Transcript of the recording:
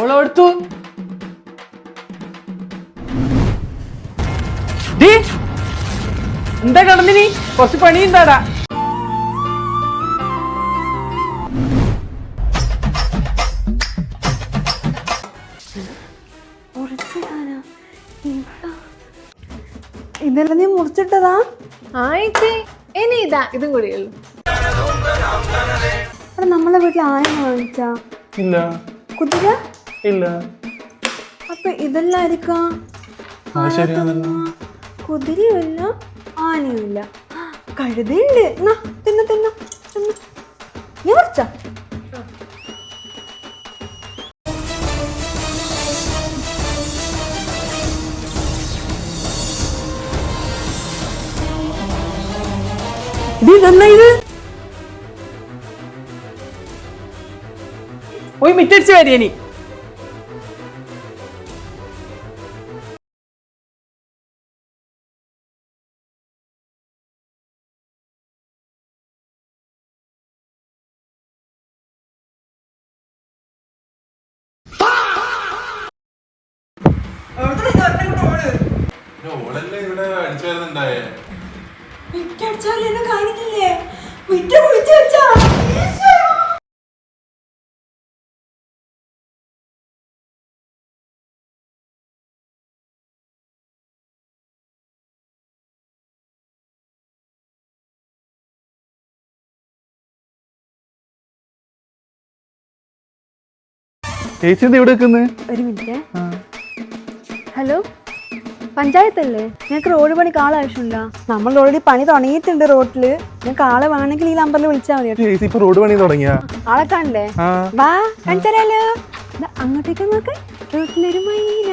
ഓളെടുത്തു. എന്താ കടന്നിനി? കുറച്ച് പണിയുണ്ടാടാ. ഇതെല്ലാം നീ മുറിച്ചിട്ടതാ? ആയിച്ചേ ഇനി ഇതാ ഇതും കൂടിയുള്ളൂ. അവിടെ നമ്മളെ വീട്ടിൽ ആന വാങ്ങിച്ചാ? ഇല്ല. കുതിര? ഇല്ല. അപ്പൊ ഇതെല്ലാം ആയിരിക്കാം. കുതിരയുമില്ല ആനയുമില്ല, കഴുതയുണ്ട്. തിന്ന തിന്ന തിന്ന. നീ മുറിച്ച? പോയി മിറ്റടിച്ച് വരിയനി. കാണിക്കില്ലേ? മിറ്റ കുഴിച്ചു വെച്ചാ ചേച്ചി എന്താ ഇവിടെ വെക്കുന്നത്? ഒരു മിനിറ്റ്. ഹലോ, പഞ്ചായത്തല്ലേ? ഞങ്ങൾക്ക് റോഡ് പണിക്ക് ആളെ ആവശ്യമുണ്ടോ? നമ്മൾ ഓൾറെഡി പണി തുടങ്ങിയിട്ടുണ്ട് റോഡില്. ഞങ്ങൾക്ക് ആളെ വേണമെങ്കിൽ ഈ നമ്പറിൽ വിളിച്ചാൽ മതി. ചേച്ചി ഇപ്പൊ റോഡ് പണി തുടങ്ങിയ ആളെ കാണണ്ടേ? വാ കാണിച്ചരാലോ. അങ്ങോട്ടേക്ക് നോക്ക്, റോട്ടിലൊരു മൈന.